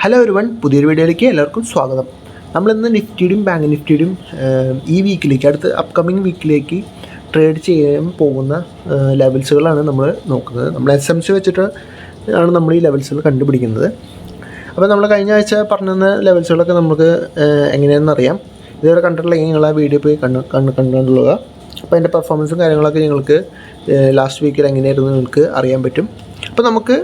Hello everyone, പുതിയൊരു വീഡിയോയിലേക്ക് എല്ലാവർക്കും സ്വാഗതം. നമ്മളിന്ന് നിഫ്റ്റിയുടെയും ബാങ്ക് നിഫ്റ്റിയുടെയും ഈ വീക്കിലേക്ക് അടുത്ത അപ്കമിങ് വീക്കിലേക്ക് ട്രേഡ് ചെയ്യാൻ പോകുന്ന ലെവൽസുകളാണ് നമ്മൾ നോക്കുന്നത്. നമ്മൾ SMC വെച്ചിട്ട് ആണ് നമ്മൾ ഈ ലെവൽസുകൾ കണ്ടുപിടിക്കുന്നത്. അപ്പോൾ നമ്മൾ കഴിഞ്ഞ ആഴ്ച പറഞ്ഞ ലെവൽസുകളൊക്കെ നമുക്ക് എങ്ങനെയാണെന്ന് അറിയാം. ഇതുവരെ കണ്ടിട്ടില്ലെങ്കിൽ നിങ്ങൾ ആ വീഡിയോ പോയി കണ്ടുകൊള്ളുക. അപ്പോൾ അതിൻ്റെ പെർഫോമൻസും കാര്യങ്ങളൊക്കെ നിങ്ങൾക്ക് ലാസ്റ്റ് വീക്കിൽ എങ്ങനെയായിരുന്നു നിങ്ങൾക്ക് അറിയാൻ പറ്റും. അപ്പോൾ നമുക്ക്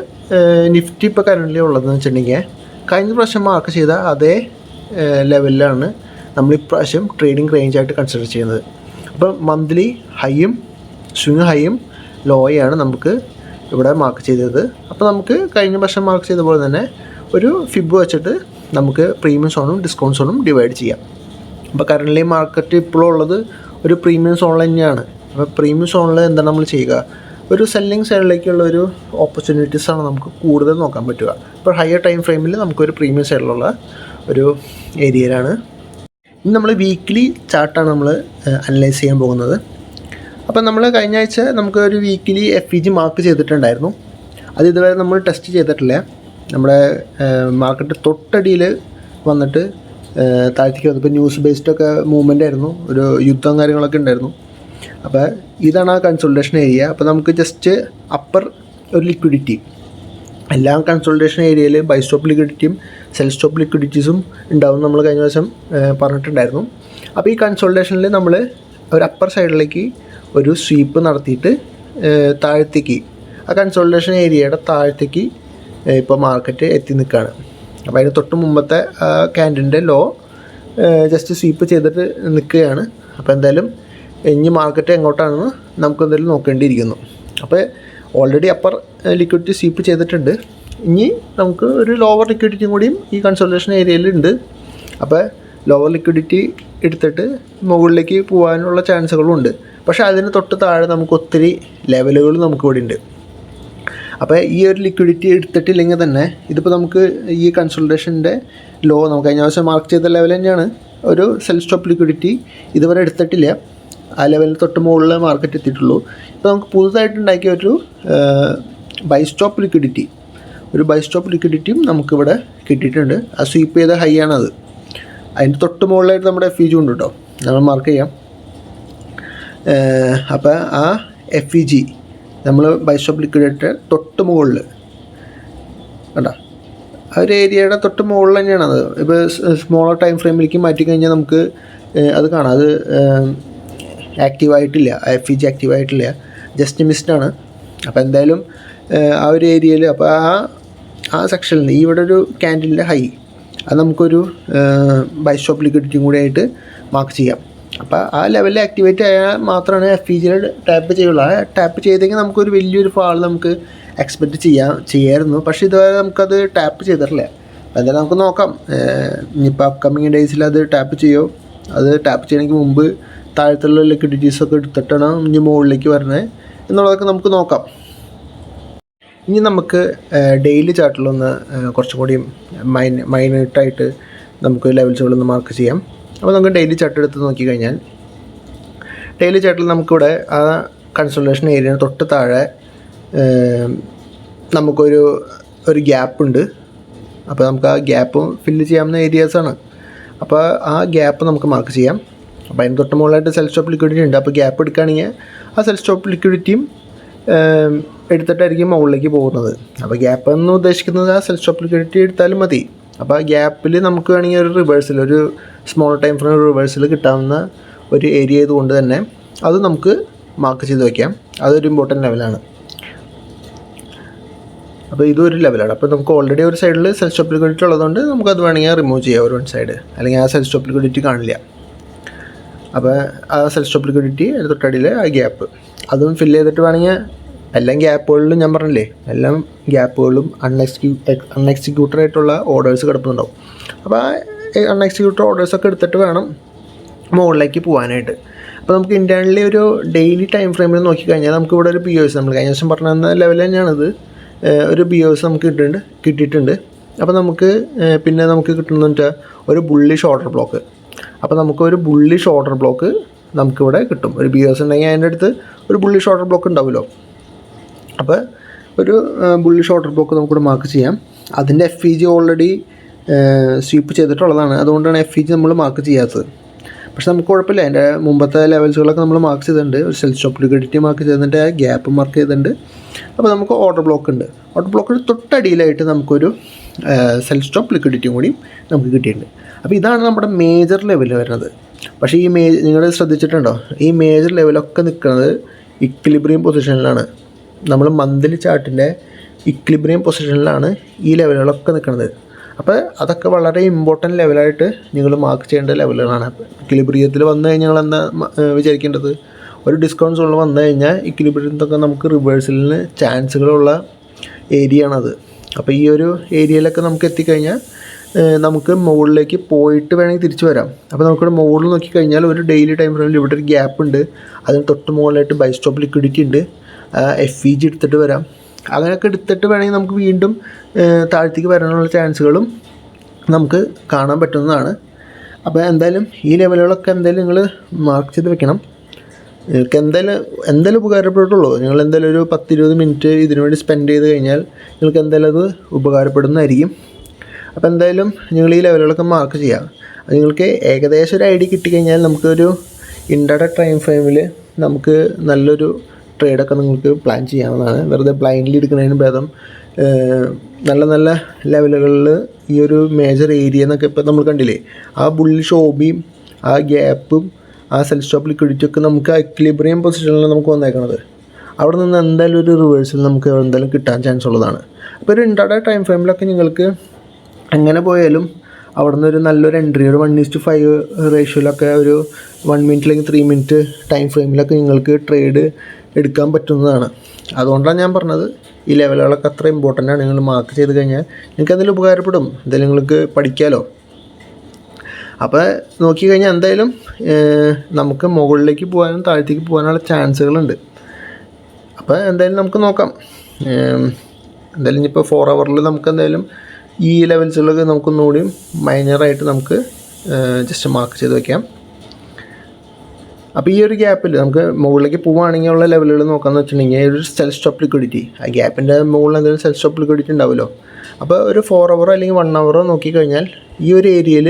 നിഫ്റ്റി ഇപ്പോൾ കറൻ്റ് ഉള്ളതെന്ന് വെച്ചിട്ടുണ്ടെങ്കിൽ കഴിഞ്ഞ പ്രാവശ്യം മാർക്ക് ചെയ്ത അതേ ലെവലിലാണ് നമ്മളിപ്രാവശ്യം ട്രേഡിംഗ് റേഞ്ചായിട്ട് കൺസിഡർ ചെയ്യുന്നത്. അപ്പോൾ മന്ത്ലി ഹൈയും സ്വിങ് ഹൈയും ലോയാണ് നമുക്ക് ഇവിടെ മാർക്ക് ചെയ്തത്. അപ്പോൾ നമുക്ക് കഴിഞ്ഞ വർഷം മാർക്ക് ചെയ്ത പോലെ തന്നെ ഒരു ഫിബ് വെച്ചിട്ട് നമുക്ക് പ്രീമിയം സോണും ഡിസ്കൗണ്ട് സോണും ഡിവൈഡ് ചെയ്യാം. അപ്പോൾ കറൻ്റ് മാർക്കറ്റ് ഇപ്പോഴും ഉള്ളത് ഒരു പ്രീമിയം സോണിൽ തന്നെയാണ്. അപ്പോൾ പ്രീമിയം സോണിൽ എന്താണ് നമ്മൾ ചെയ്യുക? ഒരു സെല്ലിംഗ് സൈഡിലേക്കുള്ള ഒരു ഓപ്പർച്യൂണിറ്റീസാണ് നമുക്ക് കൂടുതൽ നോക്കാൻ പറ്റുക. ഇപ്പോൾ ഹയർ ടൈം ഫ്രെയിമിൽ നമുക്കൊരു പ്രീമിയം സൈഡിലുള്ള ഒരു ഏരിയയിലാണ്. ഇനി നമ്മൾ വീക്ക്ലി ചാർട്ടാണ് നമ്മൾ അനലൈസ് ചെയ്യാൻ പോകുന്നത്. അപ്പോൾ നമ്മൾ കഴിഞ്ഞ ആഴ്ച നമുക്ക് ഒരു വീക്കിലി FEG മാർക്ക് ചെയ്തിട്ടുണ്ടായിരുന്നു. അത് ഇതുവരെ നമ്മൾ ടെസ്റ്റ് ചെയ്തിട്ടില്ല. നമ്മുടെ മാർക്കറ്റ് തൊട്ടടിയിൽ വന്നിട്ട് താഴ്ത്തിക്ക് വന്നപ്പോൾ ന്യൂസ് ബേസ്ഡൊക്കെ മൂവ്മെൻ്റ് ആയിരുന്നു, ഒരു യുദ്ധം കാര്യങ്ങളൊക്കെ ഉണ്ടായിരുന്നു. അപ്പോൾ ഇതാണ് ആ കൺസോൾട്ടേഷൻ ഏരിയ. അപ്പോൾ നമുക്ക് ജസ്റ്റ് അപ്പർ ഒരു ലിക്വിഡിറ്റി, എല്ലാ കൺസോൾട്ടേഷൻ ഏരിയയിൽ ബൈ സ്റ്റോപ്പ് ലിക്വിഡിറ്റിയും സെൽ സ്റ്റോപ്പ് ലിക്വിഡിറ്റീസും ഉണ്ടാവും നമ്മൾ കഴിഞ്ഞ ദിവസം പറഞ്ഞിട്ടുണ്ടായിരുന്നു. അപ്പോൾ ഈ കൺസോൾട്ടേഷനിൽ നമ്മൾ ഒരു അപ്പർ സൈഡിലേക്ക് ഒരു സ്വീപ്പ് നടത്തിയിട്ട് താഴത്തേക്ക് ആ കൺസോൾട്ടേഷൻ ഏരിയയുടെ താഴത്തേക്ക് ഇപ്പോൾ മാർക്കറ്റ് എത്തി നിൽക്കുകയാണ്. അപ്പോൾ അതിന് തൊട്ട് മുമ്പത്തെ ക്യാൻഡിലിൻ്റെ ലോ ജസ്റ്റ് സ്വീപ്പ് ചെയ്തിട്ട് നിൽക്കുകയാണ്. അപ്പോൾ എന്തായാലും ഇനി മാർക്കറ്റ് എങ്ങോട്ടാണെന്ന് നമുക്ക് എന്തായാലും നോക്കേണ്ടിയിരിക്കുന്നു. അപ്പോൾ ഓൾറെഡി അപ്പർ ലിക്വിഡിറ്റി സ്വീപ്പ് ചെയ്തിട്ടുണ്ട്. ഇനി നമുക്ക് ഒരു ലോവർ ലിക്വിഡിറ്റിയും കൂടിയും ഈ കൺസോൾട്ടേഷൻ ഏരിയയിലുണ്ട്. അപ്പോൾ ലോവർ ലിക്വിഡിറ്റി എടുത്തിട്ട് മുകളിലേക്ക് പോകാനുള്ള ചാൻസുകളും ഉണ്ട്. പക്ഷേ അതിന് തൊട്ട് താഴെ നമുക്ക് ഒത്തിരി ലെവലുകൾ നമുക്കിവിടെ ഉണ്ട്. അപ്പോൾ ഈ ഒരു ലിക്വിഡിറ്റി എടുത്തിട്ടില്ലെങ്കിൽ തന്നെ ഇതിപ്പോൾ നമുക്ക് ഈ കൺസോൾട്ടേഷൻ്റെ ലോ നമുക്ക് കഴിഞ്ഞ ദിവസം മാർക്ക് ചെയ്ത ലെവൽ തന്നെയാണ്. ഒരു സെൽ സ്റ്റോപ്പ് ലിക്വിഡിറ്റി ഇതുവരെ എടുത്തിട്ടില്ല. ആ ലെവലിൽ തൊട്ട് മുകളിൽ മാർക്കറ്റ് എത്തിയിട്ടുള്ളൂ. ഇപ്പോൾ നമുക്ക് പുതുതായിട്ട് ഉണ്ടാക്കിയ ഒരു ബൈ സ്റ്റോപ്പ് ലിക്വിഡിറ്റിയും നമുക്കിവിടെ കിട്ടിയിട്ടുണ്ട്. ആ സ്വീപ്പ് ചെയ്ത ഹൈ ആണത്. അതിൻ്റെ തൊട്ട് മുകളിലായിട്ട് നമ്മുടെ FEG ഉണ്ട് കേട്ടോ, നമ്മൾ മാർക്ക് ചെയ്യാം. അപ്പോൾ ആ FEG നമ്മൾ ബൈ സ്റ്റോപ്പ് ലിക്വിഡിറ്റി തൊട്ട് മുകളിൽ കണ്ടോ, ആ ഒരു ഏരിയയുടെ തൊട്ട് മുകളിൽ തന്നെയാണത്. ഇപ്പോൾ സ്മോളർ ടൈം ഫ്രെയിമിലേക്ക് മാറ്റിക്കഴിഞ്ഞാൽ നമുക്ക് അത് കാണാം. അത് ആക്റ്റീവായിട്ടില്ല, FEG ആക്റ്റീവായിട്ടില്ല, ജസ്റ്റ് മിസ്ഡാണ്. അപ്പോൾ എന്തായാലും ആ ഒരു ഏരിയയിൽ അപ്പോൾ ആ സെക്ഷനിൽ ഇവിടെ ഒരു ക്യാൻഡിലിൻ്റെ ഹൈ അത് നമുക്കൊരു ബൈ സ്റ്റോപ്പ് ലിക്വിഡിറ്റിയും കൂടി ആയിട്ട് മാർക്ക് ചെയ്യാം. അപ്പോൾ ആ ലെവലിൽ ആക്ടിവേറ്റ് ആയാൽ മാത്രമാണ് FEGയിൽ ടാപ്പ് ചെയ്യുള്ളൂ. ആ ടാപ്പ് ചെയ്തെങ്കിൽ നമുക്കൊരു വലിയൊരു ഫാൾ നമുക്ക് എക്സ്പെക്റ്റ് ചെയ്യാമായിരുന്നു. പക്ഷേ ഇതുവരെ നമുക്കത് ടാപ്പ് ചെയ്തിട്ടില്ല. അപ്പോൾ എന്തായാലും നമുക്ക് നോക്കാം. ഇനിയിപ്പോൾ അപ്കമിങ് ഡേയ്സിൽ അത് ടാപ്പ് ചെയ്യുമോ? അത് ടാപ്പ് ചെയ്യണമെങ്കിൽ മുമ്പ് താഴത്തുള്ള ലിക്വിഡിറ്റീസൊക്കെ എടുത്തിട്ടാണ് ഇനി മുകളിലേക്ക് വരുന്നത് എന്നുള്ളതൊക്കെ നമുക്ക് നോക്കാം. ഇനി നമുക്ക് ഡെയിലി ചാർട്ടിലൊന്ന് കുറച്ചും കൂടി മൈനൂട്ടായിട്ട് നമുക്ക് ലെവൽസുകളൊന്ന് മാർക്ക് ചെയ്യാം. അപ്പോൾ നമുക്ക് ഡെയിലി ചാർട്ട് എടുത്ത് നോക്കിക്കഴിഞ്ഞാൽ ഡെയിലി ചാർട്ടിൽ നമുക്കിവിടെ ആ കൺസോൾട്ടേഷൻ ഏരിയന് തൊട്ട് താഴെ നമുക്കൊരു ഗ്യാപ്പ് ഉണ്ട്. അപ്പോൾ നമുക്ക് ആ ഗ്യാപ്പ് ഫില്ല് ചെയ്യാവുന്ന ഏരിയാസാണ്. അപ്പോൾ ആ ഗ്യാപ്പ് നമുക്ക് മാർക്ക് ചെയ്യാം. അപ്പോൾ അതിന് തൊട്ട് മുകളിലായിട്ട് സെൽ സ്റ്റോപ്പ് ലിക്വിഡിറ്റി ഉണ്ട്. അപ്പോൾ ഗ്യാപ്പ് എടുക്കുകയാണെങ്കിൽ ആ സെൽ സ്റ്റോപ്പ് ലിക്വിഡിറ്റിയും എടുത്തിട്ടായിരിക്കും മുകളിലേക്ക് പോകുന്നത്. അപ്പോൾ ഗ്യാപ്പ് എന്ന് ഉദ്ദേശിക്കുന്നത് ആ സെൽ സ്റ്റോപ്പ് ലിക്വിഡിറ്റി എടുത്താലും മതി. അപ്പോൾ ആ ഗ്യാപ്പിൽ നമുക്ക് വേണമെങ്കിൽ ഒരു റിവേഴ്സൽ, ഒരു സ്മോൾ ടൈം ഫ്രെയിം റിവേഴ്സൽ കിട്ടാവുന്ന ഒരു ഏരിയ ആയതുകൊണ്ട് തന്നെ അത് നമുക്ക് മാർക്ക് ചെയ്ത് വയ്ക്കാം. അതൊരു ഇമ്പോർട്ടൻറ്റ് ലെവലാണ്. അപ്പോൾ ഇതൊരു ലെവലാണ്. അപ്പോൾ നമുക്ക് ഓൾറെഡി ഒരു സൈഡിൽ സെൽ സ്റ്റോപ്പ് ലിക്വിഡിറ്റി ഉള്ളതുകൊണ്ട് നമുക്കത് വേണമെങ്കിൽ റിമൂവ് ചെയ്യാം ഒരു വൺ സൈഡ്, അല്ലെങ്കിൽ ആ സെൽ സ്റ്റോപ്പ് ലിക്വിഡിറ്റി കാണില്ല. അപ്പോൾ ആ സെൽ സ്റ്റോപ്പ് ലിക്വിഡിറ്റി തൊട്ടടിയിൽ ആ ഗ്യാപ്പ് അതും ഫില്ല് ചെയ്തിട്ട് വേണമെങ്കിൽ എല്ലാം ഗ്യാപ്പുകളിലും ഞാൻ പറഞ്ഞില്ലേ, എല്ലാം ഗ്യാപ്പുകളിലും അൺഎക്സിക്യൂട്ടഡ് ആയിട്ടുള്ള ഓർഡേഴ്സ് കിടപ്പുന്നുണ്ടാവും. അപ്പോൾ ആ അൺഎക്സിക്യൂട്ടഡ് ഓർഡേഴ്സൊക്കെ എടുത്തിട്ട് വേണം മുകളിലേക്ക് പോകാനായിട്ട്. അപ്പോൾ നമുക്ക് ഇൻറ്റേർണലി ഒരു ഡെയിലി ടൈം ഫ്രെയിമിൽ നോക്കിക്കഴിഞ്ഞാൽ നമുക്കിവിടെ ഒരു BOS നമ്മൾ കഴിഞ്ഞ ദിവസം പറഞ്ഞ ലെവൽ തന്നെയാണിത്. ഒരു BOS നമുക്ക് കിട്ടിയിട്ടുണ്ട്. അപ്പോൾ നമുക്ക് പിന്നെ നമുക്ക് കിട്ടുന്നതെന്ന് വെച്ചാൽ ഒരു ബുള്ളിഷ് ഓർഡർ ബ്ലോക്ക്. അപ്പോൾ നമുക്കൊരു ബുള്ളിഷ് ഓർഡർ ബ്ലോക്ക് നമുക്കിവിടെ കിട്ടും. ഒരു BOS ഉണ്ടെങ്കിൽ അതിൻ്റെ അടുത്ത് ഒരു ബുള്ളിഷ് ഓർഡർ ബ്ലോക്ക് ഉണ്ടാവുമല്ലോ. അപ്പോൾ ഒരു ബുള്ളിഷ് ഓർഡർ ബ്ലോക്ക് നമുക്കിവിടെ മാർക്ക് ചെയ്യാം. അതിൻ്റെ FEG ഓൾറെഡി സ്വീപ്പ് ചെയ്തിട്ടുള്ളതാണ്. അതുകൊണ്ടാണ് FEG നമ്മൾ മാർക്ക് ചെയ്യാത്തത്. പക്ഷെ നമുക്ക് കുഴപ്പമില്ല, അതിൻ്റെ മുമ്പത്തെ ലെവൽസുകളൊക്കെ നമ്മൾ മാർക്ക് ചെയ്തിട്ടുണ്ട്. ഒരു സെൽ സ്റ്റോപ്പ് ലിക്വിഡിറ്റി മാർക്ക് ചെയ്തിട്ടുണ്ട്, ഗ്യാപ്പ് മാർക്ക് ചെയ്തിട്ടുണ്ട്. അപ്പോൾ നമുക്ക് ഓർഡർ ബ്ലോക്ക് ഉണ്ട്. ഓർഡർ ബ്ലോക്കിന് തൊട്ടടിയിലായിട്ട് നമുക്കൊരു സെൽ സ്റ്റോപ്പ് ലിക്വിഡിറ്റിയും കൂടി നമുക്ക് കിട്ടിയിട്ടുണ്ട്. അപ്പോൾ ഇതാണ് നമ്മുടെ മേജർ ലെവൽ വരുന്നത്. പക്ഷേ ഈ നിങ്ങൾ ശ്രദ്ധിച്ചിട്ടുണ്ടോ, ഈ മേജർ ലെവലൊക്കെ നിൽക്കുന്നത് ഇക്വിലിബ്രിയം പൊസിഷനിലാണ്. നമ്മൾ മന്ത്ലി ചാർട്ടിൻ്റെ ഇക്വിലിബ്രിയം പൊസിഷനിലാണ് ഈ ലെവലുകളൊക്കെ നിൽക്കുന്നത്. അപ്പോൾ അതൊക്കെ വളരെ ഇമ്പോർട്ടൻറ്റ് ലെവലായിട്ട് നിങ്ങൾ മാർക്ക് ചെയ്യേണ്ട ലെവലുകളാണ്. ഇക്വിലിബ്രിയത്തിൽ വന്നു കഴിഞ്ഞാൽ നിങ്ങൾ എന്താ വിചാരിക്കേണ്ടത്, ഒരു ഡിസ്കൗണ്ട് സോണിൽ വന്നു കഴിഞ്ഞാൽ ഇക്വിലിബ്രിയത്തൊക്കെ നമുക്ക് റിവേഴ്സലിന് ചാൻസുകളുള്ള ഏരിയ ആണത്. അപ്പോൾ ഈ ഒരു ഏരിയയിലൊക്കെ നമുക്ക് എത്തിക്കഴിഞ്ഞാൽ നമുക്ക് മുകളിലേക്ക് പോയിട്ട് വേണമെങ്കിൽ തിരിച്ചു വരാം. അപ്പോൾ നമുക്കിവിടെ മുകളിൽ നോക്കിക്കഴിഞ്ഞാൽ ഒരു ഡെയിലി ടൈം ഫ്രെയിമിൽ ഇവിടെ ഒരു ഗ്യാപ്പ് ഉണ്ട്, അതിന് തൊട്ട് മുകളിലായിട്ട് ബൈ സ്റ്റോപ്പ് ലിക്വിഡിറ്റി ഉണ്ട്. FEG എടുത്തിട്ട് വരാം. അങ്ങനെയൊക്കെ എടുത്തിട്ട് വേണമെങ്കിൽ നമുക്ക് വീണ്ടും താഴത്തേക്ക് വരാനുള്ള ചാൻസുകളും നമുക്ക് കാണാൻ പറ്റുന്നതാണ്. അപ്പോൾ എന്തായാലും ഈ ലെവലുകളൊക്കെ എന്തായാലും നിങ്ങൾ മാർക്ക് ചെയ്ത് വെക്കണം. നിങ്ങൾക്ക് എന്തായാലും ഉപകാരപ്പെട്ടുള്ളൂ. നിങ്ങൾ എന്തായാലും ഒരു 10-20 മിനിറ്റ് ഇതിനു വേണ്ടി സ്പെൻഡ് ചെയ്ത് കഴിഞ്ഞാൽ നിങ്ങൾക്ക് എന്തായാലും അത് ഉപകാരപ്പെടുന്നതായിരിക്കും. അപ്പോൾ എന്തായാലും നിങ്ങൾ ഈ ലെവലുകളൊക്കെ മാർക്ക് ചെയ്യുക. അത് നിങ്ങൾക്ക് ഏകദേശം ഒരു ഐഡിയ കിട്ടിക്കഴിഞ്ഞാൽ നമുക്കൊരു ഇൻട്രാഡേ ടൈം ഫ്രെയിമിൽ നമുക്ക് നല്ലൊരു ട്രേഡൊക്കെ നിങ്ങൾക്ക് പ്ലാൻ ചെയ്യാവുന്നതാണ്. വെറുതെ ബ്ലൈൻഡ്ലി എടുക്കുന്നതിന് ഭേദം നല്ല നല്ല ലെവലുകളിൽ ഈ ഒരു മേജർ ഏരിയ എന്നൊക്കെ ഇപ്പോൾ നമ്മൾ കണ്ടില്ലേ, ആ ബുള്ളിഷ് ഓബിയും ആ ഗ്യാപ്പും ആ സെൽ സ്റ്റോപ്പ് ലിക്വിഡിറ്റിയൊക്കെ നമുക്ക് ഇക്വിലിബ്രിയം പൊസിഷനിൽ നമുക്ക് വന്നേക്കണത്. അവിടെ നിന്ന് എന്തായാലും ഒരു റിവേഴ്സൽ നമുക്ക് എന്തായാലും കിട്ടാൻ ചാൻസ് ഉള്ളതാണ്. അപ്പോൾ ഒരു ഇൻട്രാഡേ ടൈം ഫ്രെയിമിലൊക്കെ നിങ്ങൾക്ക് എങ്ങനെ പോയാലും അവിടെ നിന്ന് ഒരു നല്ലൊരു എൻട്രി, ഒരു 1:5 റേഷ്യോയിലൊക്കെ ഒരു 1 മിനിറ്റ് അല്ലെങ്കിൽ 3 മിനിറ്റ് ടൈം ഫ്രെയിമിലൊക്കെ നിങ്ങൾക്ക് ട്രേഡ് എടുക്കാൻ പറ്റുന്നതാണ്. അതുകൊണ്ടാണ് ഞാൻ പറഞ്ഞത് ഈ ലെവലുകളൊക്കെ അത്ര ഇമ്പോർട്ടൻ്റ് ആണ്. നിങ്ങൾ മാർക്ക് ചെയ്ത് കഴിഞ്ഞാൽ നിങ്ങൾക്ക് അതിൽ ഉപകാരപ്പെടും, എന്തായാലും നിങ്ങൾക്ക് പഠിക്കാമല്ലോ. അപ്പോൾ നോക്കിക്കഴിഞ്ഞാൽ എന്തായാലും നമുക്ക് മുകളിലേക്ക് പോകാനും താഴത്തേക്ക് പോകാനുള്ള ചാൻസുകളുണ്ട്. അപ്പോൾ എന്തായാലും നമുക്ക് നോക്കാം. എന്തായാലും ഇനിയിപ്പോൾ 4 ഹവറിൽ നമുക്ക് എന്തായാലും ഈ ലെവൽസുകളൊക്കെ നമുക്കൊന്നുകൂടിയും മൈനറായിട്ട് നമുക്ക് ജസ്റ്റ് മാർക്ക് ചെയ്ത് വയ്ക്കാം. അപ്പോൾ ഈ ഒരു ഗ്യാപ്പിൽ നമുക്ക് മുകളിലേക്ക് പോവുകയാണെങ്കിൽ ഉള്ള ലെവലുകൾ നോക്കാമെന്ന് വെച്ചിട്ടുണ്ടെങ്കിൽ ഒരു സെൽ സ്റ്റോപ്പ് ലിക്വിഡിറ്റി, ആ ഗ്യാപ്പിൻ്റെ മുകളിൽ എന്തെങ്കിലും സെൽ സ്റ്റോപ്പ് ലിക്വിഡിറ്റി ഉണ്ടാവുമല്ലോ. അപ്പോൾ ഒരു 4 ഹവറോ അല്ലെങ്കിൽ 1 ഹവറോ നോക്കിക്കഴിഞ്ഞാൽ ഈ ഒരു ഏരിയയിൽ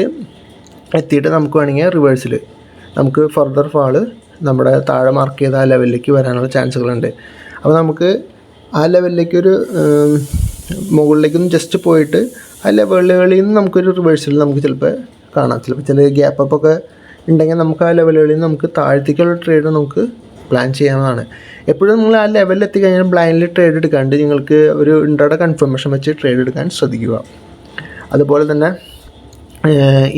എത്തിയിട്ട് നമുക്ക് വേണമെങ്കിൽ റിവേഴ്സിൽ നമുക്ക് ഫർദർ ഫാള് നമ്മുടെ താഴെ മാർക്ക് ചെയ്ത ആ ലെവലിലേക്ക് വരാനുള്ള ചാൻസുകളുണ്ട്. അപ്പോൾ നമുക്ക് ആ ലെവലിലേക്കൊരു മുകളിലേക്കൊന്ന് ജസ്റ്റ് പോയിട്ട് ആ ലെവലുകളിൽ നിന്ന് നമുക്കൊരു റിവേഴ്സിൽ നമുക്ക് ചിലപ്പോൾ കാണാം. ചിലപ്പോൾ ചില ഗ്യാപ്പ് അപ്പൊക്കെ ഉണ്ടെങ്കിൽ നമുക്ക് ആ ലെവലുകളിൽ നിന്ന് നമുക്ക് താഴത്തേക്കുള്ള ട്രേഡ് നമുക്ക് പ്ലാൻ ചെയ്യാവുന്നതാണ്. എപ്പോഴും നിങ്ങൾ ആ ലെവലിൽ എത്തിക്കഴിഞ്ഞാൽ ബ്ലൈൻഡ്ലി ട്രേഡ് എടുക്കാണ്ട് നിങ്ങൾക്ക് ഒരു ഇൻട്രാഡേ കൺഫർമേഷൻ വെച്ച് ട്രേഡ് എടുക്കാൻ ശ്രദ്ധിക്കുക. അതുപോലെ തന്നെ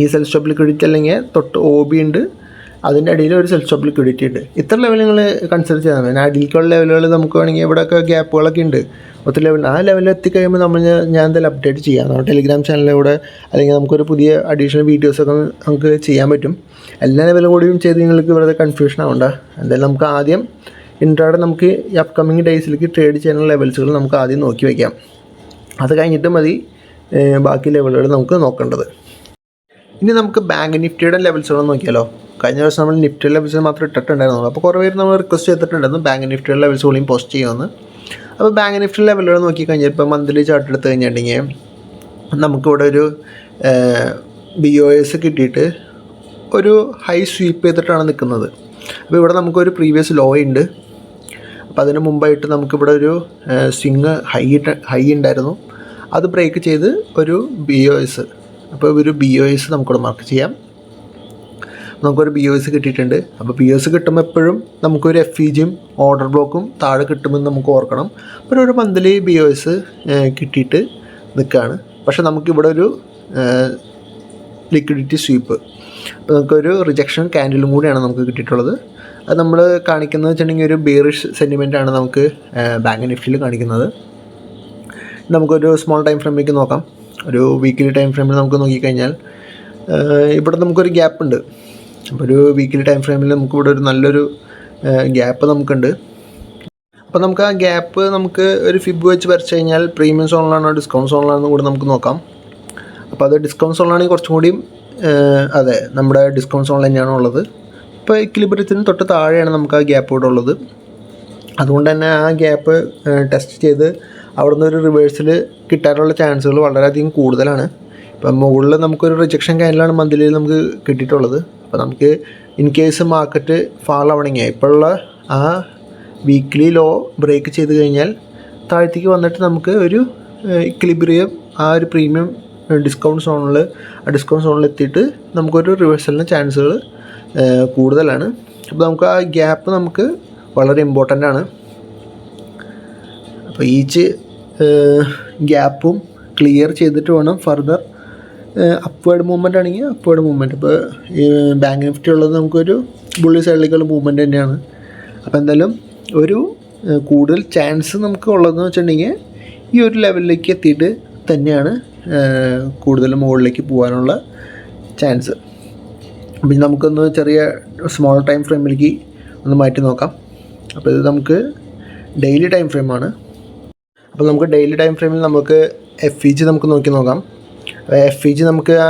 ഈ സെൽ സ്റ്റോപ്പ് ലിക്വിഡിറ്റി അല്ലെങ്കിൽ തൊട്ട് OB ഉണ്ട്, അതിൻ്റെ അടിയിൽ ഒരു സെൽ സ്റ്റോപ്പ് ലിക്വിഡിറ്റി ഉണ്ട്. ഇത്ര ലെവൽ നിങ്ങൾ കൺസിഡർ ചെയ്താൽ മതി. അടിയിലേക്കുള്ള ലെവലുകൾ നമുക്ക് വേണമെങ്കിൽ ഇവിടെയൊക്കെ ഗ്യാപ്പുകളൊക്കെ ഉണ്ട്, ഒത്തിരി ലെവലുണ്ട്. ആ ലെവലിൽ എത്തിക്കഴിയുമ്പോൾ ഞാൻ എന്തായാലും അപ്ഡേറ്റ് ചെയ്യാം. നമ്മുടെ ടെലിഗ്രാം ചാനലിലൂടെ അല്ലെങ്കിൽ നമുക്കൊരു പുതിയ അഡീഷണൽ വീഡിയോസൊക്കെ നമുക്ക് ചെയ്യാൻ പറ്റും. എല്ലാ ലെവലും കൂടിയും ചെയ്ത് നിങ്ങൾക്ക് വെറുതെ കൺഫ്യൂഷൻ ആവണ്ട. എന്തായാലും നമുക്ക് ആദ്യം ഇൻട്രാഡേ നമുക്ക് ഈ അപ്കമിങ് ഡേയ്സിലേക്ക് ട്രേഡ് ചെയ്യാനുള്ള ലെവൽസുകൾ നമുക്ക് ആദ്യം നോക്കി വയ്ക്കാം. അത് കഴിഞ്ഞിട്ട് മതി ബാക്കി ലെവലുകൾ നമുക്ക് നോക്കേണ്ടത്. ഇനി നമുക്ക് ബാങ്ക് നിഫ്റ്റിയുടെ ലെവൽസുകൾ നോക്കിയാലോ. കഴിഞ്ഞ ദിവസം നമ്മൾ നിഫ്റ്റി ലെവൽസ് മാത്രം ഇട്ടിട്ടുണ്ടായിരുന്നു. അപ്പോൾ കുറേ പേര് നമ്മൾ റിക്വസ്റ്റ് ചെയ്തിട്ടുണ്ടായിരുന്നു ബാങ്ക് നിഫ്റ്റിയുടെ ലെവൽസുകളെയും പോസ്റ്റ് ചെയ്യുമെന്ന്. അപ്പോൾ ബാങ്ക് നിഫ്റ്റി ലെവലുകൾ നോക്കിക്കഴിഞ്ഞാൽ ഇപ്പോൾ മന്ത്ലി ചാർട്ട് എടുത്ത് കഴിഞ്ഞിട്ടുണ്ടെങ്കിൽ നമുക്കിവിടെ ഒരു BOS കിട്ടിയിട്ട് ഒരു ഹൈ സ്വീപ്പ് ചെയ്തിട്ടാണ് നിൽക്കുന്നത്. അപ്പോൾ ഇവിടെ നമുക്കൊരു പ്രീവിയസ് ലോ ഉണ്ട്. അപ്പോൾ അതിന് മുമ്പായിട്ട് നമുക്കിവിടെ ഒരു സ്വിങ് ഹൈ ഉണ്ടായിരുന്നു, അത് ബ്രേക്ക് ചെയ്ത് ഒരു BOS, അപ്പോൾ ഒരു BOS നമുക്കിവിടെ മാർക്ക് ചെയ്യാം. നമുക്കൊരു BOS കിട്ടിയിട്ടുണ്ട്. അപ്പോൾ BOS കിട്ടുമ്പോൾ എപ്പോഴും നമുക്കൊരു FEGയും ഓർഡർ ബ്ലോക്കും താഴെ കിട്ടുമെന്ന് നമുക്ക് ഓർക്കണം. അപ്പോൾ ഒരു മന്ത്ലി BOS കിട്ടിയിട്ട് നിൽക്കുകയാണ്. പക്ഷേ നമുക്കിവിടെ ഒരു ലിക്വിഡിറ്റി സ്വീപ്പ്, അപ്പോൾ നമുക്കൊരു റിജക്ഷൻ ക്യാൻഡിലും കൂടിയാണ് നമുക്ക് കിട്ടിയിട്ടുള്ളത്. അത് നമ്മൾ കാണിക്കുന്നത് വെച്ചിട്ടുണ്ടെങ്കിൽ ഒരു ബെയറിഷ് സെൻറ്റിമെൻറ്റാണ് നമുക്ക് ബാങ്ക് നിഫ്റ്റിയിൽ കാണിക്കുന്നത്. നമുക്കൊരു സ്മോൾ ടൈം ഫ്രെയിമിലേക്ക് നോക്കാം. ഒരു വീക്കിലി ടൈം ഫ്രെയിമിൽ നമുക്ക് നോക്കിക്കഴിഞ്ഞാൽ ഇവിടെ നമുക്കൊരു ഗ്യാപ്പ് ഉണ്ട്. അപ്പോൾ ഒരു വീക്കിലി ടൈം ഫ്രെയിമിൽ നമുക്കിവിടെ ഒരു നല്ലൊരു ഗ്യാപ്പ് നമുക്കുണ്ട്. അപ്പോൾ നമുക്ക് ആ ഗ്യാപ്പ് നമുക്ക് ഒരു ഫിബ് വെച്ച് വരച്ച് കഴിഞ്ഞാൽ പ്രീമിയം സോണിലാണോ ഡിസ്കൗണ്ട് സോണിലാണെന്ന് കൂടി നമുക്ക് നോക്കാം. അപ്പോൾ അത് ഡിസ്കൗണ്ട് സോണിലാണെങ്കിൽ കുറച്ചും കൂടിയും അതെ നമ്മുടെ ഡിസ്കൗണ്ട് സോണിൽ തന്നെയാണ് ഉള്ളത്. ഇപ്പോൾ ഇക്വിലിബ്രിയത്തിന് തൊട്ട് താഴെയാണ് നമുക്ക് ആ ഗ്യാപ്പ് ഇവിടെ ഉള്ളത്. അതുകൊണ്ട് തന്നെ ആ ഗ്യാപ്പ് ടെസ്റ്റ് ചെയ്ത് അവിടെ നിന്ന് ഒരു റിവേഴ്സിൽ കിട്ടാനുള്ള ചാൻസുകൾ വളരെയധികം കൂടുതലാണ്. ഇപ്പം മുകളിൽ നമുക്കൊരു റിജക്ഷൻ ക്യാൻഡിലാണ് മന്ത്ലി നമുക്ക് കിട്ടിയിട്ടുള്ളത്. അപ്പോൾ നമുക്ക് ഇൻ കേസ് മാർക്കറ്റ് ഫാൾ ആവണമെങ്കിൽ ഇപ്പോഴുള്ള ആ വീക്ക്ലി ലോ ബ്രേക്ക് ചെയ്ത് കഴിഞ്ഞാൽ താഴത്തേക്ക് വന്നിട്ട് നമുക്ക് ഒരു ഇക്വിലിബ്രിയം ആ ഒരു പ്രീമിയം ഡിസ്കൗണ്ട് സോണിൽ എത്തിയിട്ട് നമുക്കൊരു റിവേഴ്സലിന് ചാൻസുകൾ കൂടുതലാണ്. അപ്പോൾ നമുക്ക് ആ ഗ്യാപ്പ് നമുക്ക് വളരെ ഇമ്പോർട്ടൻ്റ് ആണ്. അപ്പോൾ ഈച്ച് ഗ്യാപ്പും ക്ലിയർ ചെയ്തിട്ട് വേണം ഫർദർ അപ്വേർഡ് മൂവ്മെൻ്റ് ആണെങ്കിൽ അപ്വേർഡ് മൂവ്മെൻറ്റ്. ഇപ്പോൾ ഈ ബാങ്ക് നിഫ്റ്റി ഉള്ളത് നമുക്കൊരു ബുള്ളി സൈഡിലേക്കുള്ള മൂവ്മെൻറ്റ് തന്നെയാണ്. അപ്പോൾ എന്തായാലും ഒരു കൂടുതൽ ചാൻസ് നമുക്ക് ഉള്ളതെന്ന് വെച്ചിട്ടുണ്ടെങ്കിൽ ഈ ഒരു ലെവലിലേക്ക് എത്തിയിട്ട് തന്നെയാണ് കൂടുതൽ മുകളിലേക്ക് പോകാനുള്ള ചാൻസ്. അപ്പം നമുക്കൊന്ന് ചെറിയ സ്മോൾ ടൈം ഫ്രെയിമിലേക്ക് ഒന്ന് മാറ്റി നോക്കാം. അപ്പോൾ ഇത് നമുക്ക് ഡെയിലി ടൈം ഫ്രെയിമാണ്. അപ്പോൾ നമുക്ക് ഡെയിലി ടൈം ഫ്രെയിമിൽ നമുക്ക് FEG നമുക്ക് നോക്കി നോക്കാം. FEG നമുക്ക് ആ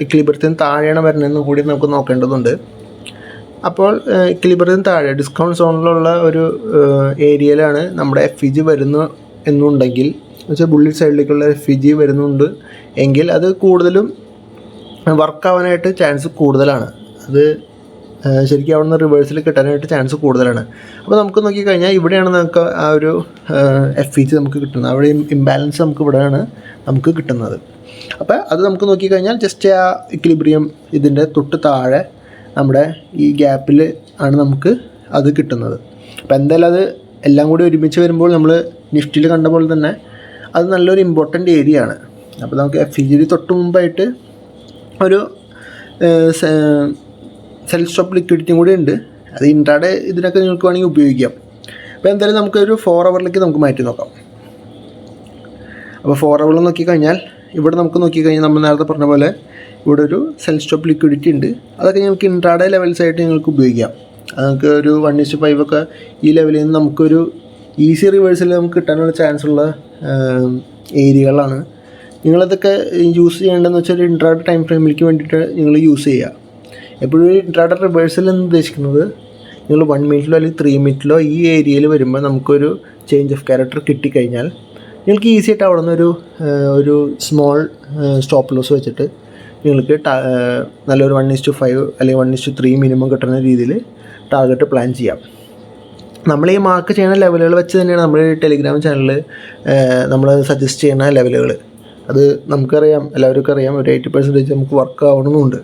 ഇക്വിലിബ്രിയത്തിന് താഴെയാണ് വരുന്നതെന്ന് കൂടി നമുക്ക് നോക്കേണ്ടതുണ്ട്. അപ്പോൾ ഇക്വിലിബ്രിയത്തിന് താഴെ ഡിസ്കൗണ്ട് സോണിലുള്ള ഒരു ഏരിയയിലാണ് നമ്മുടെ FEG വരുന്നു എന്നുണ്ടെങ്കിൽ എന്നുവെച്ചാൽ ബുള്ളിറ്റ് സൈഡിലേക്കുള്ള FEG വരുന്നുണ്ട് എങ്കിൽ അത് കൂടുതലും വർക്കാവാനായിട്ട് ചാൻസ് കൂടുതലാണ്. അത് ശരിക്കും അവിടെ നിന്ന് റിവേഴ്സിൽ കിട്ടാനായിട്ട് ചാൻസ് കൂടുതലാണ്. അപ്പോൾ നമുക്ക് നോക്കിക്കഴിഞ്ഞാൽ ഇവിടെയാണ് നമുക്ക് ആ ഒരു FEG നമുക്ക് കിട്ടുന്നത്. അവിടെ ഇംബാലൻസ് നമുക്ക് ഇവിടെയാണ് നമുക്ക് കിട്ടുന്നത്. അപ്പോൾ അത് നമുക്ക് നോക്കിക്കഴിഞ്ഞാൽ ജസ്റ്റ് ആ ഇക്വിലിബ്രിയം ഇതിൻ്റെ തൊട്ട് താഴെ നമ്മുടെ ഈ ഗ്യാപ്പിൽ ആണ് നമുക്ക് അത് കിട്ടുന്നത്. അപ്പോൾ എന്തായാലും അത് എല്ലാം കൂടി ഒരുമിച്ച് വരുമ്പോൾ നമ്മൾ നിഫ്റ്റിയിൽ കണ്ട പോലെ തന്നെ അത് നല്ലൊരു ഇമ്പോർട്ടൻ്റ് ഏരിയ ആണ്. അപ്പോൾ നമുക്ക് FEG തൊട്ട് മുമ്പായിട്ട് ഒരു സെൽഫ് സ്റ്റോപ്പ് ലിക്വിഡിറ്റിയും കൂടി ഉണ്ട്. അത് ഇൻട്രാഡേ ഇതിനൊക്കെ നിങ്ങൾക്ക് വേണമെങ്കിൽ ഉപയോഗിക്കാം. അപ്പോൾ എന്തായാലും നമുക്കൊരു 4 ഹവറിലേക്ക് നമുക്ക് മാറ്റി നോക്കാം. അപ്പോൾ 4 ഹവറിൽ നോക്കിക്കഴിഞ്ഞാൽ ഇവിടെ നമുക്ക് നോക്കിക്കഴിഞ്ഞാൽ നമ്മൾ നേരത്തെ പറഞ്ഞ പോലെ ഇവിടെ ഒരു സെൽഫ് സ്റ്റോപ്പ് ലിക്വിഡിറ്റി ഉണ്ട്. അതൊക്കെ നിങ്ങൾക്ക് ഇൻട്രാഡേ ലെവൽസ് ആയിട്ട് നിങ്ങൾക്ക് ഉപയോഗിക്കാം. അത് നമുക്ക് ഒരു 1:5 ഒക്കെ ഈ ലെവലിൽ നിന്ന് നമുക്കൊരു ഈസി റിവേഴ്സിൽ നമുക്ക് കിട്ടാനുള്ള ചാൻസ് ഉള്ള ഏരിയകളാണ്. നിങ്ങളതൊക്കെ യൂസ് ചെയ്യേണ്ടതെന്ന് വെച്ചാൽ ഇൻട്രാഡേ ടൈം ഫ്രെയിമിലേക്ക് വേണ്ടിയിട്ട് നിങ്ങൾ യൂസ് ചെയ്യുക. എപ്പോഴും ഇൻട്രാഡേ റിവേഴ്സൽ എന്ന് ഉദ്ദേശിക്കുന്നത് നിങ്ങൾ 1 മിനിറ്റിലോ അല്ലെങ്കിൽ 3 മിനിറ്റിലോ ഈ ഏരിയയിൽ വരുമ്പോൾ നമുക്കൊരു ചേഞ്ച് ഓഫ് ക്യാരക്ടർ കിട്ടിക്കഴിഞ്ഞാൽ നിങ്ങൾക്ക് ഈസി ആയിട്ട് അവിടെ നിന്ന് ഒരു സ്മോൾ സ്റ്റോപ്പ് ലോസ് വെച്ചിട്ട് നിങ്ങൾക്ക് നല്ലൊരു 1:5 അല്ലെങ്കിൽ 1:3 മിനിമം കിട്ടുന്ന രീതിയിൽ ടാർഗറ്റ് പ്ലാൻ ചെയ്യാം. നമ്മൾ ഈ മാർക്ക് ചെയ്യുന്ന ലെവലുകൾ വെച്ച് തന്നെയാണ് നമ്മൾ ടെലിഗ്രാം ചാനലിൽ നമ്മൾ സജസ്റ്റ് ചെയ്യുന്ന ലെവലുകൾ. അത് നമുക്കറിയാം, എല്ലാവർക്കും അറിയാം, ഒരു 80% നമുക്ക് വർക്ക് ആവണമെന്നുണ്ട്.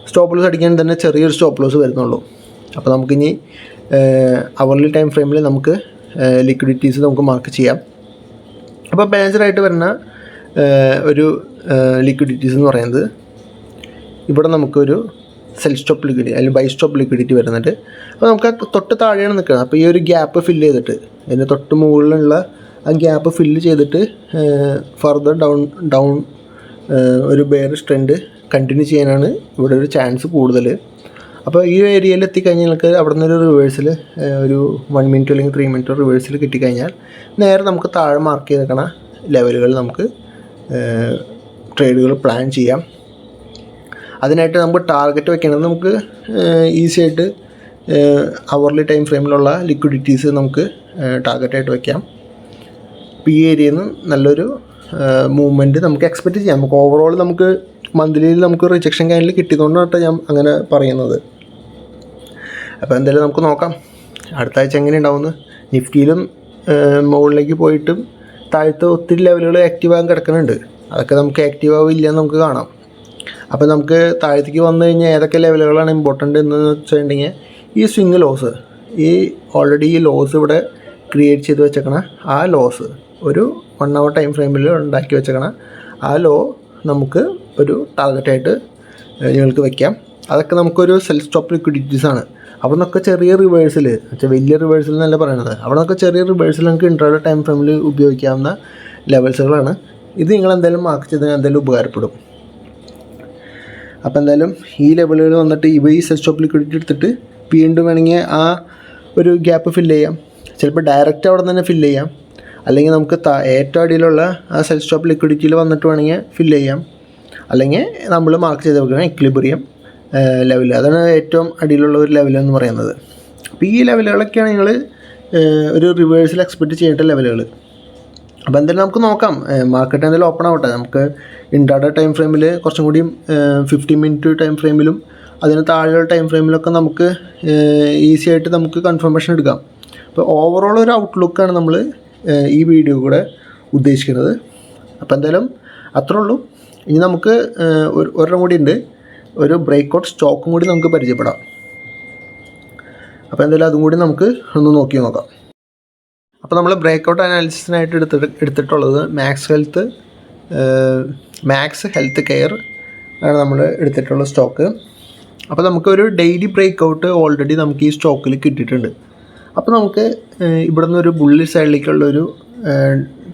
സ്റ്റോപ്പ് ലോസ് അടിക്കാൻ തന്നെ ചെറിയൊരു സ്റ്റോപ്പ് ലോസ് വരുന്നുള്ളൂ. അപ്പോൾ നമുക്കിനി അവർലി ടൈം ഫ്രെയിമിൽ നമുക്ക് ലിക്വിഡിറ്റീസ് നമുക്ക് മാർക്ക് ചെയ്യാം. അപ്പോൾ മേജറായിട്ട് വരുന്ന ഒരു ലിക്വിഡിറ്റീസ് എന്ന് പറയുന്നത് ഇവിടെ നമുക്കൊരു സെൽഫ് സ്റ്റോപ്പ് ലിക്വിഡിറ്റി അല്ലെങ്കിൽ ബൈ സ്റ്റോപ്പ് ലിക്വിഡിറ്റി വരുന്നുണ്ട്. അപ്പോൾ നമുക്ക് തൊട്ട് താഴെയാണ് നിൽക്കുന്നത്. അപ്പോൾ ഈ ഒരു ഗ്യാപ്പ് ഫില്ല് ചെയ്തിട്ട് അതിൻ്റെ തൊട്ട് മുകളിലുള്ള ആ ഗ്യാപ്പ് ഫില്ല് ചെയ്തിട്ട് ഫർദർ ഡൗൺ ഒരു ബെയറിഷ് ട്രെൻഡ് കണ്ടിന്യൂ ചെയ്യാനാണ് ഇവിടെ ഒരു ചാൻസ് കൂടുതൽ. അപ്പോൾ ഈ ഏരിയയിൽ എത്തിക്കഴിഞ്ഞാൽ നിങ്ങൾക്ക് അവിടെ നിന്നൊരു റിവേഴ്സിൽ ഒരു 1 മിനിറ്റ് അല്ലെങ്കിൽ 3 മിനിറ്റ് റിവേഴ്സിൽ കിട്ടിക്കഴിഞ്ഞാൽ നേരെ നമുക്ക് താഴെ മാർക്ക് ചെയ്തേക്കണ ലെവലുകൾ നമുക്ക് ട്രേഡുകൾ പ്ലാൻ ചെയ്യാം. അതിനായിട്ട് നമുക്ക് ടാർഗറ്റ് വെക്കേണ്ടത് നമുക്ക് ഈസി ആയിട്ട് അവർലി ടൈം ഫ്രെയിമിലുള്ള ലിക്വിഡിറ്റീസ് നമുക്ക് ടാർഗറ്റായിട്ട് വയ്ക്കാം. അപ്പോൾ ഈ ഏരിയയിൽ നിന്ന് നല്ലൊരു മൂവ്മെൻറ്റ് നമുക്ക് എക്സ്പെക്റ്റ് ചെയ്യാം. നമുക്ക് ഓവറോൾ നമുക്ക് മന്ത്ലിയിൽ നമുക്ക് റിജക്ഷൻ ക്യാൻഡിൽ കിട്ടിയതുകൊണ്ടാണ് ഞാൻ അങ്ങനെ പറയുന്നത്. അപ്പോൾ എന്തായാലും നമുക്ക് നോക്കാം അടുത്ത ആഴ്ച എങ്ങനെ ഉണ്ടാവുമെന്ന്. നിഫ്റ്റിയിലും മുകളിലേക്ക് പോയിട്ടും താഴത്തെ ഒത്തിരി ലെവലുകൾ ആക്റ്റീവ് ആകാൻ കിടക്കുന്നുണ്ട്. അതൊക്കെ നമുക്ക് ആക്റ്റീവ് ആവില്ല എന്ന് നമുക്ക് കാണാം. അപ്പോൾ നമുക്ക് താഴത്തേക്ക് വന്നു കഴിഞ്ഞാൽ ഏതൊക്കെ ലെവലുകളാണ് ഇമ്പോർട്ടൻ്റ് എന്ന് വെച്ചിട്ടുണ്ടെങ്കിൽ ഈ സ്വിങ് ലോസ്, ഈ ഓൾറെഡി ഈ ലോസ് ഇവിടെ ക്രിയേറ്റ് ചെയ്ത് വെച്ചേക്കണ ആ ലോസ് ഒരു 1 അവർ ടൈം ഫ്രെയിമിൽ ഉണ്ടാക്കി വെച്ചേക്കണ ആ ലോ നമുക്ക് ഒരു ടാർഗറ്റായിട്ട് നിങ്ങൾക്ക് വെക്കാം. അതൊക്കെ നമുക്കൊരു സെൽഫ് സ്റ്റോപ്പ് ലിക്വിഡിറ്റീസാണ്. അവിടെ നിന്നൊക്കെ ചെറിയ റിവേഴ്സിൽ വെച്ചാൽ വലിയ റിവേഴ്സിൽ എന്നല്ല പറയുന്നത്, അവിടെ നിന്നൊക്കെ ചെറിയ റിവേഴ്സിൽ നമുക്ക് ഇൻട്രാഡേ ടൈം ഫ്രെയിമിൽ ഉപയോഗിക്കാവുന്ന ലെവൽസുകളാണ്. ഇത് നിങ്ങൾ എന്തായാലും മാർക്ക് ചെയ്താൽ എന്തായാലും ഉപകാരപ്പെടും. അപ്പോൾ എന്തായാലും ഈ ലെവലുകൾ വന്നിട്ട് ഈ സെൽഫ് സ്റ്റോപ്പ് ലിക്വിഡിറ്റി എടുത്തിട്ട് വീണ്ടും വേണമെങ്കിൽ ആ ഒരു ഗ്യാപ്പ് ഫില്ല് ചെയ്യാം. ചിലപ്പോൾ ഡയറക്റ്റ് അവിടെ നിന്ന് തന്നെ ഫില്ല് ചെയ്യാം, അല്ലെങ്കിൽ നമുക്ക് ഏറ്റവും അടിയിലുള്ള ആ സെൽഫ് സ്റ്റോപ്പ് ലിക്വിഡിറ്റിയിൽ വന്നിട്ട് വേണമെങ്കിൽ ഫില്ല് ചെയ്യാം. അല്ലെങ്കിൽ നമ്മൾ മാർക്ക് ചെയ്ത് വെക്കണം ഇക്വിലിബ്രിയം ലെവൽ, അതാണ് ഏറ്റവും അടിയിലുള്ള ഒരു ലെവലെന്ന് പറയുന്നത്. അപ്പോൾ ഈ ലെവലുകളൊക്കെയാണ് നിങ്ങൾ ഒരു റിവേഴ്സിൽ എക്സ്പെക്റ്റ് ചെയ്യേണ്ട ലെവലുകൾ. അപ്പോൾ എന്തായാലും നമുക്ക് നോക്കാം, മാർക്കറ്റ് എന്തായാലും ഓപ്പൺ ആവട്ടെ. നമുക്ക് ഇൻട്രാഡേ ടൈം ഫ്രെയിമിൽ കുറച്ചും കൂടിയും 50 മിനിറ്റ് ടൈം ഫ്രെയിമിലും അതിന് താഴെയുള്ള ടൈം ഫ്രെയിമിലൊക്കെ നമുക്ക് ഈസി ആയിട്ട് നമുക്ക് കൺഫർമേഷൻ എടുക്കാം. അപ്പോൾ ഓവറോൾ ഒരു ഔട്ട്ലുക്കാണ് നമ്മൾ ഈ വീഡിയോ കൂടെ ഉദ്ദേശിക്കുന്നത്. അപ്പോൾ എന്തായാലും അത്രേ ഉള്ളൂ. ഇനി നമുക്ക് ഒരെണ്ണം കൂടി ഉണ്ട്, ഒരു ബ്രേക്ക്ഔട്ട് സ്റ്റോക്കും കൂടി നമുക്ക് പരിചയപ്പെടാം. അപ്പോൾ എന്തായാലും അതും കൂടി നമുക്ക് ഒന്ന് നോക്കാം. അപ്പോൾ നമ്മൾ ബ്രേക്ക്ഔട്ട് അനാലിസിസിനായിട്ട് എടുത്തിട്ടുള്ളത് മാക്സ് ഹെൽത്ത് കെയർ ആണ് നമ്മൾ എടുത്തിട്ടുള്ള സ്റ്റോക്ക്. അപ്പോൾ നമുക്കൊരു ഡെയിലി ബ്രേക്ക്ഔട്ട് ഓൾറെഡി നമുക്ക് ഈ സ്റ്റോക്കിൽ കിട്ടിയിട്ടുണ്ട്. അപ്പോൾ നമുക്ക് ഇവിടുന്ന് ഒരു ബുള്ളിഷ് സൈഡിലേക്കുള്ളൊരു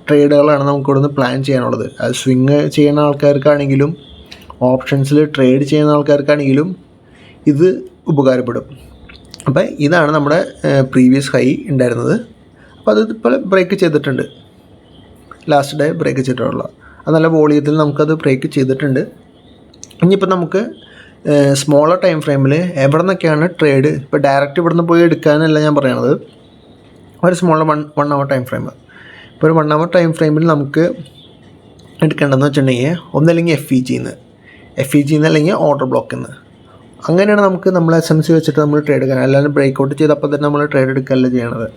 ട്രേഡുകളാണ് നമുക്ക് ഇവിടുന്ന് പ്ലാൻ ചെയ്യാനുള്ളത്. അത് സ്വിങ് ചെയ്യുന്ന ആൾക്കാർക്കാണെങ്കിലും ഓപ്ഷൻസിൽ ട്രേഡ് ചെയ്യുന്ന ആൾക്കാർക്കാണെങ്കിലും ഇത് ഉപകാരപ്പെടും. അപ്പോൾ ഇതാണ് നമ്മുടെ പ്രീവിയസ് ഹൈ ഉണ്ടായിരുന്നത്. അപ്പോൾ അത് ഇപ്പോൾ ബ്രേക്ക് ചെയ്തിട്ടുണ്ട്, ലാസ്റ്റ് ഡേ ബ്രേക്ക് ചെയ്തിട്ടുള്ള അത് നല്ല വോളിയത്തിൽ നമുക്കത് ബ്രേക്ക് ചെയ്തിട്ടുണ്ട്. ഇനിയിപ്പോൾ നമുക്ക് സ്മോളർ ടൈം ഫ്രെയിമിൽ എവിടെ നിന്നൊക്കെയാണ് ട്രേഡ്, ഇപ്പോൾ ഡയറക്റ്റ് ഇവിടുന്ന് പോയി എടുക്കാനല്ല ഞാൻ പറയണത്, ഒരു സ്മോളർ 1 hour ടൈം ഫ്രെയിം. ഇപ്പോൾ ഒരു 1 hour ടൈം ഫ്രെയിമിൽ നമുക്ക് എടുക്കേണ്ടതെന്ന് വെച്ചിട്ടുണ്ടെങ്കിൽ ഒന്നല്ലെങ്കിൽ FEG അല്ലെങ്കിൽ ഓർഡർ ബ്ലോക്കിൽ നിന്ന്, അങ്ങനെയാണ് നമ്മൾ SMC വെച്ചിട്ട് നമ്മൾ ട്രേഡ് എടുക്കാൻ, അല്ലാതെ ബ്രേക്ക്ഔട്ട് ചെയ്തപ്പോൾ തന്നെ നമ്മൾ ട്രേഡ് എടുക്കുകയല്ല ചെയ്യണത്.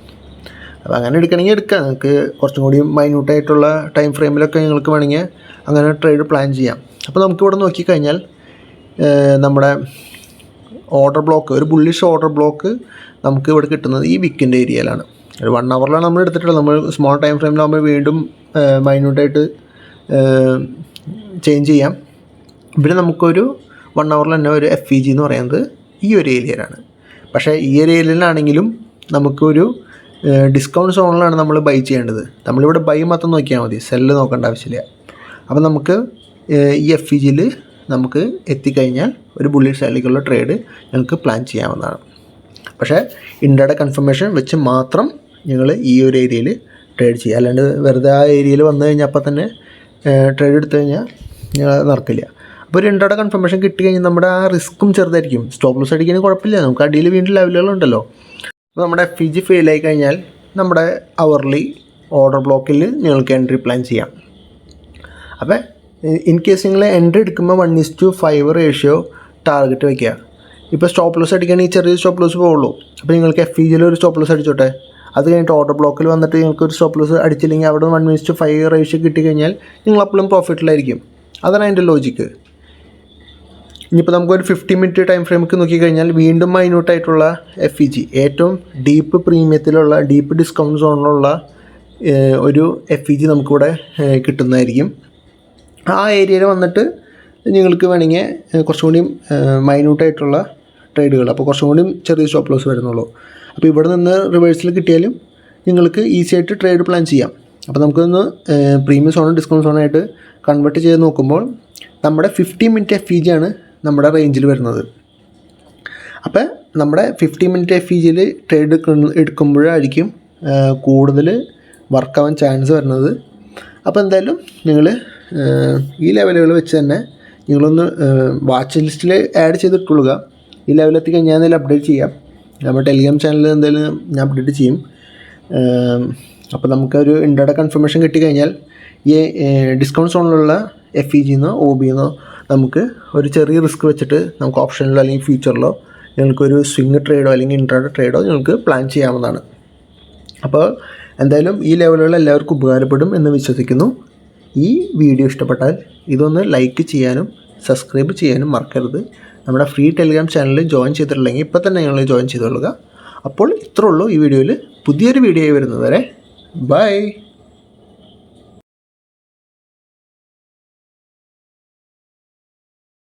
അപ്പോൾ അങ്ങനെ എടുക്കണമെങ്കിൽ എടുക്കാം, നിങ്ങൾക്ക് കുറച്ചും കൂടി മൈന്യൂട്ടായിട്ടുള്ള ടൈം ഫ്രെയിമിലൊക്കെ നിങ്ങൾക്ക് വേണമെങ്കിൽ അങ്ങനെ ട്രേഡ് പ്ലാൻ ചെയ്യാം. അപ്പോൾ നമുക്കിവിടെ നോക്കിക്കഴിഞ്ഞാൽ നമ്മുടെ ഓർഡർ ബ്ലോക്ക്, ഒരു ബുള്ളിഷ് ഓർഡർ ബ്ലോക്ക് നമുക്ക് ഇവിടെ കിട്ടുന്നത് ഈ വിക്കിൻ്റെ ഏരിയയിലാണ്. ഒരു 1 hourലാണ് നമ്മൾ എടുത്തിട്ടുള്ളത്. നമ്മൾ സ്മോൾ ടൈം ഫ്രെയിമിലാകുമ്പോൾ വീണ്ടും മൈന്യൂട്ടായിട്ട് ചേഞ്ച് ചെയ്യാം. ഇവിടെ നമുക്കൊരു 1 hour തന്നെ ഒരു FEG എന്ന് പറയുന്നത് ഈ ഒരു ഏരിയയിലാണ്. പക്ഷേ ഈ ഒരു ഏരിയയിലാണെങ്കിലും നമുക്കൊരു ഡിസ്കൗണ്ട് സോണിലാണ് നമ്മൾ ബൈ ചെയ്യേണ്ടത്. നമ്മളിവിടെ ബൈ മാത്രം നോക്കിയാൽ മതി, സെല്ല് നോക്കേണ്ട ആവശ്യമില്ല. അപ്പോൾ നമുക്ക് ഈ FEGയിൽ നമുക്ക് എത്തിക്കഴിഞ്ഞാൽ ഒരു ബുള്ളിഷ് സൈഡിലേക്കുള്ള ട്രേഡ് ഞങ്ങൾക്ക് പ്ലാൻ ചെയ്യാവുന്നതാണ്. പക്ഷേ ഇൻട്രാഡേ കൺഫർമേഷൻ വെച്ച് മാത്രം ഞങ്ങൾ ഈ ഒരു ഏരിയയിൽ ട്രേഡ് ചെയ്യുക, അല്ലാണ്ട് വെറുതെ ആ ഏരിയയിൽ വന്നു കഴിഞ്ഞാൽ അപ്പം തന്നെ ട്രേഡ് എടുത്തു കഴിഞ്ഞാൽ ഞങ്ങൾ നടക്കില്ല. അപ്പോൾ ഒരു ഇൻട്രാഡേ കൺഫർമേഷൻ കിട്ടിക്കഴിഞ്ഞാൽ നമ്മുടെ ആ റിസ്ക്കും ചെറുതായിരിക്കും. സ്റ്റോപ്പ് ലോസ് അടിക്കാൻ കുഴപ്പമില്ല, നമുക്ക് അടിയിൽ വീണ്ടും ലെവലുകളുണ്ടല്ലോ. അപ്പോൾ നമ്മുടെ FEG ഫെയിലായി കഴിഞ്ഞാൽ നമ്മുടെ അവർലി ഓർഡർ ബ്ലോക്കിൽ നിങ്ങൾക്ക് എൻട്രി പ്ലാൻ ചെയ്യാം. അപ്പോൾ ഇൻ കേസ് നിങ്ങൾ എൻട്രി എടുക്കുമ്പോൾ 1:5 റേഷ്യോ ടാർഗറ്റ് വയ്ക്കുക. ഇപ്പോൾ സ്റ്റോപ്പ് ലോസ് അടിക്കുകയാണെങ്കിൽ ചെറിയ സ്റ്റോപ്പ് ലോസ് പോകുള്ളൂ. അപ്പോൾ നിങ്ങൾക്ക് FEGയിൽ ഒരു സ്റ്റോപ്പ് ലോസ് അടിച്ചോട്ടെ, അത് കഴിഞ്ഞിട്ട് ഓർഡർ ബ്ലോക്കിൽ വന്നിട്ട് നിങ്ങൾക്ക് ഒരു സ്റ്റോപ്പ് ലോസ് അടിച്ചില്ലെങ്കിൽ അവിടെ 1:5 റേഷ്യോ കിട്ടിക്കഴിഞ്ഞാൽ നിങ്ങൾ അപ്പോഴും പ്രോഫിറ്റിലായിരിക്കും. അതാണ് അതിൻ്റെ ലോജിക്ക്. ഇനിയിപ്പോൾ നമുക്കൊരു 50 മിനിറ്റ് ടൈം ഫ്രെയിമൊക്കെ നോക്കിക്കഴിഞ്ഞാൽ വീണ്ടും മൈന്യൂട്ടായിട്ടുള്ള FEG, ഏറ്റവും ഡീപ്പ് പ്രീമിയത്തിലുള്ള ഡീപ്പ് ഡിസ്കൗണ്ട് സോണിലുള്ള ഒരു FEG നമുക്കിവിടെ കിട്ടുന്നതായിരിക്കും. ആ ഏരിയയിൽ വന്നിട്ട് നിങ്ങൾക്ക് വേണമെങ്കിൽ കുറച്ചും കൂടി മൈന്യൂട്ടായിട്ടുള്ള ട്രേഡുകൾ, അപ്പോൾ കുറച്ചും കൂടി ചെറിയ സ്റ്റോപ്പ് ലോസ് വരുന്നുള്ളൂ. അപ്പോൾ ഇവിടെ നിന്ന് റിവേഴ്സിൽ കിട്ടിയാലും നിങ്ങൾക്ക് ഈസി ആയിട്ട് ട്രേഡ് പ്ലാൻ ചെയ്യാം. അപ്പോൾ നമുക്കൊന്ന് പ്രീമിയം സോണും ഡിസ്കൗണ്ട് സോണായിട്ട് കൺവേർട്ട് ചെയ്ത് നോക്കുമ്പോൾ നമ്മുടെ 50 മിനിറ്റ് FEG ആണ് നമ്മുടെ റേഞ്ചിൽ വരുന്നത്. അപ്പോൾ നമ്മുടെ 50 മിനിറ്റ് FEGയിൽ ട്രേഡ് എടുക്കുമ്പോഴായിരിക്കും കൂടുതൽ വർക്കാവാൻ ചാൻസ് വരുന്നത്. അപ്പോൾ എന്തായാലും നിങ്ങൾ ഈ ലെവലുകൾ വെച്ച് തന്നെ നിങ്ങളൊന്ന് വാച്ച് ലിസ്റ്റിൽ ആഡ് ചെയ്തിട്ടുള്ളുക. ഈ ലെവലെത്തി കഴിഞ്ഞാൽ എന്തെങ്കിലും അപ്ഡേറ്റ് ചെയ്യാം. നമ്മുടെ ടെലിഗ്രാം ചാനലിൽ എന്തായാലും ഞാൻ അപ്ഡേറ്റ് ചെയ്യും. അപ്പോൾ നമുക്കൊരു ഇൻട്രാഡേ കൺഫർമേഷൻ കിട്ടിക്കഴിഞ്ഞാൽ ഈ ഡിസ്കൗണ്ട് സോണിലുള്ള FEGന്നോ OBന്നോ നമുക്ക് ഒരു ചെറിയ റിസ്ക് വെച്ചിട്ട് നമുക്ക് ഓപ്ഷനിലോ അല്ലെങ്കിൽ ഫ്യൂച്ചറിലോ നിങ്ങൾക്കൊരു സ്വിങ് ട്രേഡോ അല്ലെങ്കിൽ ഇൻട്രാഡേ ട്രേഡോ നിങ്ങൾക്ക് പ്ലാൻ ചെയ്യാവുന്നതാണ്. അപ്പോൾ എന്തായാലും ഈ ലെവലുകൾ എല്ലാവർക്കും ഉപകാരപ്പെടും എന്ന് വിശ്വസിക്കുന്നു. ഈ വീഡിയോ ഇഷ്ടപ്പെട്ടാൽ ഇതൊന്ന് ലൈക്ക് ചെയ്യാനും സബ്സ്ക്രൈബ് ചെയ്യാനും മറക്കരുത്. നമ്മുടെ ഫ്രീ ടെലിഗ്രാം ചാനലിൽ ജോയിൻ ചെയ്തിട്ടുണ്ടെങ്കിൽ ഇപ്പോൾ തന്നെ നിങ്ങൾ ജോയിൻ ചെയ്തുകൊള്ളുക. അപ്പോൾ ഇത്രേ ഉള്ളൂ ഈ വീഡിയോയിൽ. പുതിയൊരു വീഡിയോ വരുന്നത് വരെ ബൈ.